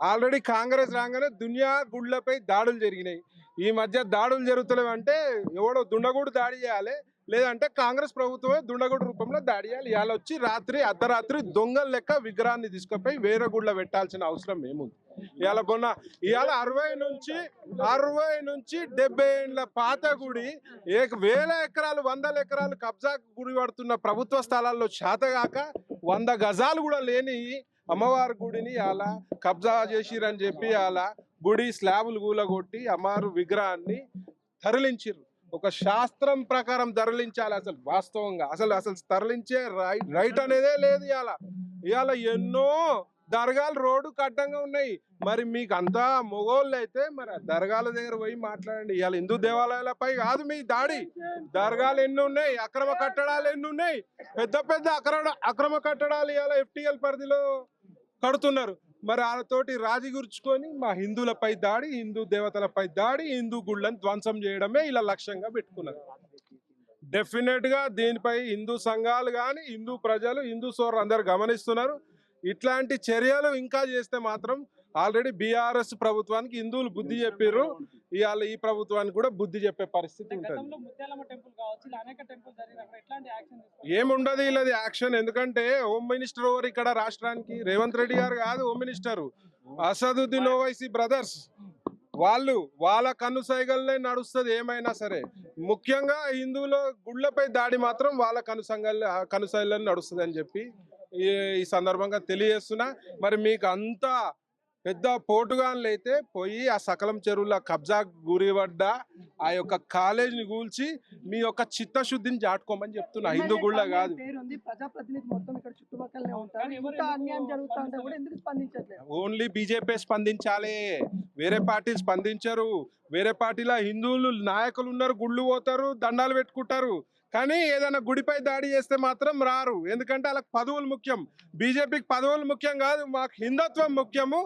Already Congress రాగానే దునియా గుళ్ళపై దాడులు జరిగినాయి. ఈ మధ్య దాడులు జరుగుతలేవంటే ఎవడో దుండగుడు దాడి చేయాలి. లేదంటే కాంగ్రెస్ ప్రభుత్వమే దుండగుడు రూపంలో దాడి చేయాలి. ఇవాళ వచ్చి అర్ధరాత్రి దొంగల లెక్క విగ్రహాన్ని తీసుకుపోయి వేరే గుళ్ళ పెట్టాల్సిన అవసరం ఏముంది? ఇవాళ ఇవాళ 60 నుంచి 70 ఏళ్ళ పాత గుడి వేల ఎకరాలు 100 ఎకరాలు కబ్జా గురి పడుతున్న ప్రభుత్వ స్థలాల్లో శాతగాక 100 గజాలు కూడా లేని అమ్మవారి గుడిని అలా కబ్జా చేసిరని చెప్పి అలా గుడి స్లాబులు కూలగొట్టి అమ్మవారు విగ్రహాన్ని తరలించిర్రు. ఒక శాస్త్రం ప్రకారం తరలించాలి. అసలు వాస్తవంగా అసలు అసలు తరలించే రైట్ అనేదే లేదు. ఇవాళ ఎన్నో దర్గాలు రోడ్డుకు అడ్డంగా ఉన్నాయి. మరి మీకు అంతా మొగోళ్ళు అయితే మరి ఆ దర్గాల దగ్గర పోయి మాట్లాడండి. ఇవాళ హిందూ దేవాలయాలపై కాదు మీ దాడి. దర్గాలు ఎన్ని ఉన్నాయి, అక్రమ కట్టడాలు ఎన్ని ఉన్నాయి, పెద్ద పెద్ద అక్రమ కట్టడాలు ఇవాళ FTL పరిధిలో కడుతున్నారు. మరి వాళ్ళతోటి రాజీ గుర్చుకొని మా హిందువులపై దాడి, హిందూ దేవతలపై దాడి, హిందూ గుళ్ళని ధ్వంసం చేయడమే ఇలా లక్ష్యంగా పెట్టుకున్నారు. డెఫినెట్ గా దీనిపై హిందూ సంఘాలు కానీ, హిందూ ప్రజలు, హిందూ సోదరులు అందరు గమనిస్తున్నారు. ఇట్లాంటి చర్యలు ఇంకా చేస్తే మాత్రం ఆల్రెడీ బీఆర్ఎస్ ప్రభుత్వానికి హిందువులు బుద్ధి చెప్పారు. ఇవాళ ఈ ప్రభుత్వానికి కూడా బుద్ధి చెప్పే పరిస్థితి ఉంటుంది. ఏముండదు ఇలాది యాక్షన్. ఎందుకంటే హోమ్ మినిస్టర్ ఓవర్ ఇక్కడ రాష్ట్రానికి రేవంత్ రెడ్డి గారు కాదు home minister, Asaduddin Owaisi brothers. వాళ్ళ కనుసైగల్లే నడుస్తుంది ఏమైనా సరే. ముఖ్యంగా హిందువుల గుళ్ళపై దాడి మాత్రం వాళ్ళ కనుసైగల్లో నడుస్తుంది అని చెప్పి ఈ సందర్భంగా తెలియజేస్తున్నా. మరి మీకు అంతా పెద్ద పోటుగాన్లు అయితే పోయి ఆ సకలం చెరువుల కబ్జా గురిపడ్డ ఆ యొక్క కాలేజీని కూల్చి మీ యొక్క చిత్తశుద్ధిని చాటుకోమని చెప్తున్నా. హిందూ గుళ్ళ కాదు. ఓన్లీ బీజేపీ స్పందించాలి, వేరే పార్టీలు స్పందించరు. వేరే పార్టీలో హిందువులు నాయకులు ఉన్నారు, గుళ్ళు పోతారు, దండాలు పెట్టుకుంటారు. కానీ ఏదైనా గుడిపై దాడి చేస్తే మాత్రం రారు. ఎందుకంటే వాళ్ళకి పదవులు ముఖ్యం. బీజేపీకి పదవులు ముఖ్యం కాదు, మాకు హిందుత్వం ముఖ్యము.